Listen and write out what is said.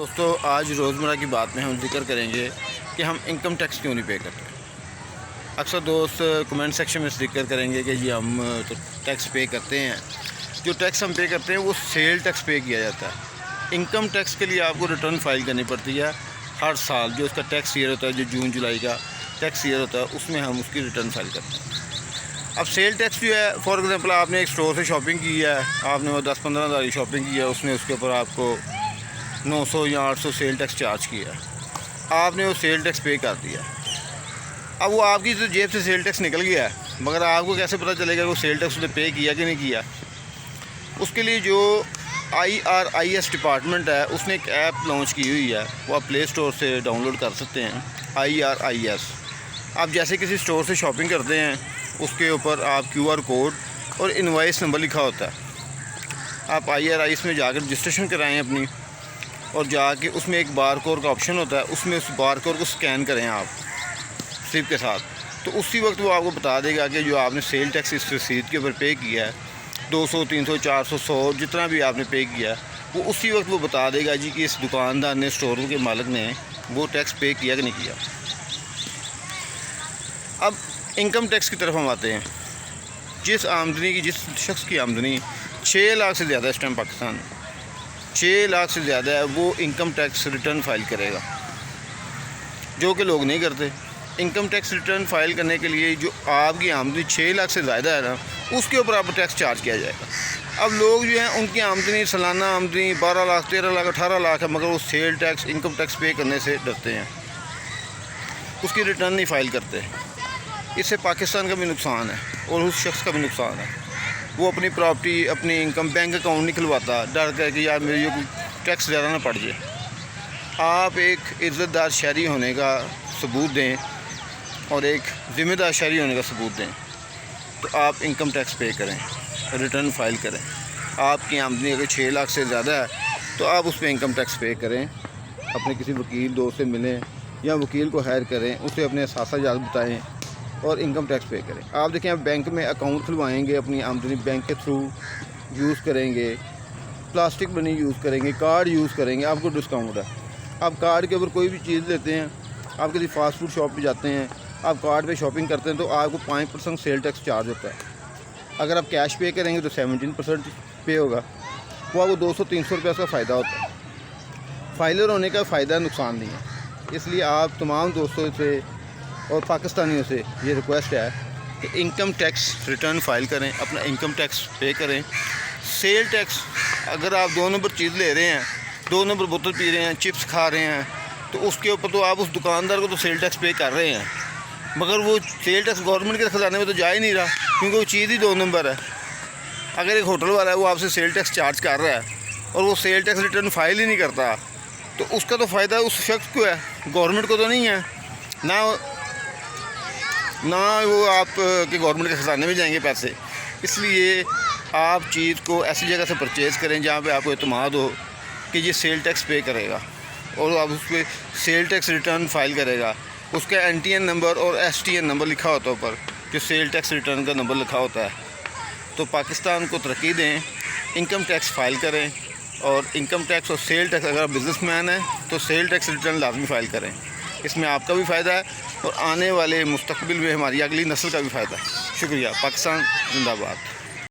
दोस्तों, आज रोज़मर्रा की बात में हम जिक्र करेंगे कि हम इनकम टैक्स क्यों नहीं पे करते। अक्सर दोस्त कमेंट सेक्शन में जिक्र करेंगे कि जी हम तो टैक्स पे करते हैं। जो टैक्स हम पे करते हैं वो सेल टैक्स पे किया जाता है। इनकम टैक्स के लिए आपको रिटर्न फाइल करनी पड़ती है हर साल। जो उसका टैक्स ईयर होता है, जो जून जुलाई का टैक्स ईयर होता है, उसमें हम उसकी रिटर्न फाइल करते हैं। अब सेल टैक्स जो है, फॉर एग्ज़ाम्पल आपने एक स्टोर से शॉपिंग की है, आपने वो 10-15 हज़ार की शॉपिंग की है, उसने उसके ऊपर आपको 900 या 800 सेल टैक्स चार्ज किया है। आपने वो सेल टैक्स पे कर दिया। अब वो आपकी तो जेब से सेल टैक्स निकल गया है, मगर आपको कैसे पता चलेगा कि वो सेल टैक्स उसने पे किया कि नहीं किया। उसके लिए जो IRIS डिपार्टमेंट है, उसने एक ऐप लॉन्च की हुई है, वो आप प्ले स्टोर से डाउनलोड कर सकते हैं। IRIS आप जैसे किसी स्टोर से शॉपिंग करते हैं, उसके ऊपर आप QR कोड और इनवॉइस नंबर लिखा होता है। आप IRIS में जाकर रजिस्ट्रेशन कराएं अपनी, और जाके उसमें एक बार कोड का ऑप्शन होता है, उसमें उस बार कोड को स्कैन करें आप स्लिप के साथ। तो उसी वक्त वो आपको बता देगा कि जो आपने सेल टैक्स इस रसीद के ऊपर पे किया है, 200, 300, 400, 100 जितना भी आपने पे किया है, वो उसी वक्त वो बता देगा जी कि इस दुकानदार ने, स्टोर के मालिक ने वो टैक्स पे किया कि नहीं किया। अब इनकम टैक्स की तरफ हम आते हैं। जिस शख्स की आमदनी 6 लाख से ज़्यादा इस टाइम पाकिस्तान में 6 लाख से ज़्यादा है, वो इनकम टैक्स रिटर्न फाइल करेगा, जो कि लोग नहीं करते। इनकम टैक्स रिटर्न फाइल करने के लिए जो आपकी आमदनी 6 लाख से ज़्यादा है ना, उसके ऊपर आपको टैक्स चार्ज किया जाएगा। अब लोग जो हैं, उनकी आमदनी, सालाना आमदनी 12 लाख, 13 लाख, 18 लाख है, मगर वो सेल टैक्स, इनकम टैक्स पे करने से डरते हैं, उसकी रिटर्न नहीं फाइल करते। इससे पाकिस्तान का भी नुकसान है और उस शख्स का भी नुकसान है। वो अपनी प्रॉपर्टी, अपनी इनकम, बैंक अकाउंट नहीं खुलवाता, डर कर कि यार मेरी कोई टैक्स ज़्यादा ना पड़ जाए। आप एक इज़्ज़तदार शहरी होने का सबूत दें और एक ज़िम्मेदार शहरी होने का सबूत दें, तो आप इनकम टैक्स पे करें, रिटर्न फाइल करें। आपकी आमदनी अगर 6 लाख से ज़्यादा है तो आप उस पर इनकम टैक्स पे करें। अपने किसी वकील दोस्त से मिलें या वकील को हायर करें, उसे अपने असासाजात बताएँ और इनकम टैक्स पे करें। आप देखें, आप बैंक में अकाउंट खुलवाएंगे, अपनी आमदनी बैंक के थ्रू यूज़ करेंगे, प्लास्टिक मनी यूज़ करेंगे, कार्ड यूज़ करेंगे, आपको डिस्काउंट है। आप कार्ड के ऊपर कोई भी चीज़ लेते हैं, आप किसी फास्ट फूड शॉप पे जाते हैं, आप कार्ड पे शॉपिंग करते हैं, तो आपको 5% सेल टैक्स चार्ज होता है। अगर आप कैश पे करेंगे तो 17% पे होगा। वो आपको 200-300 रुपये का फ़ायदा होता है। फाइलर होने का फ़ायदा, नुकसान नहीं है। इसलिए आप तमाम दोस्तों से और पाकिस्तानियों से ये रिक्वेस्ट है कि इनकम टैक्स रिटर्न फाइल करें, अपना इनकम टैक्स पे करें। सेल टैक्स, अगर आप 2 नंबर चीज़ ले रहे हैं, 2 नंबर बोतल पी रहे हैं, चिप्स खा रहे हैं, तो उसके ऊपर तो आप उस दुकानदार को तो सेल टैक्स पे कर रहे हैं, मगर वो सेल टैक्स गवर्नमेंट के खजाने में तो जा ही नहीं रहा, क्योंकि वो चीज़ ही 2 नंबर है। अगर एक होटल वाला है, वो आपसे सेल टैक्स चार्ज कर रहा है और वो सेल टैक्स रिटर्न फाइल ही नहीं करता, तो उसका तो फ़ायदा उस शख्स को है, गवर्नमेंट को तो नहीं है। ना वो आप के गवर्नमेंट के खजाने में जाएंगे पैसे। इसलिए आप चीज़ को ऐसी जगह से परचेज़ करें जहाँ पे आपको इत्मीनान हो कि ये सेल टैक्स पे करेगा, और आप उस पर सेल टैक्स रिटर्न फाइल करेगा। उसका NTN नंबर और STN नंबर लिखा होता है ऊपर, जो सेल टैक्स रिटर्न का नंबर लिखा होता है। तो पाकिस्तान को तरक्की दें, इनकम टैक्स फाइल करें, और इनकम टैक्स और सेल टैक्स, अगर आप बिज़नेसमैन हैं तो सेल टैक्स रिटर्न लाजमी फ़ाइल करें। इसमें आपका भी फ़ायदा है और आने वाले मुस्तकबिल में हमारी अगली नस्ल का भी फ़ायदा है। शुक्रिया। पाकिस्तान जिंदाबाद।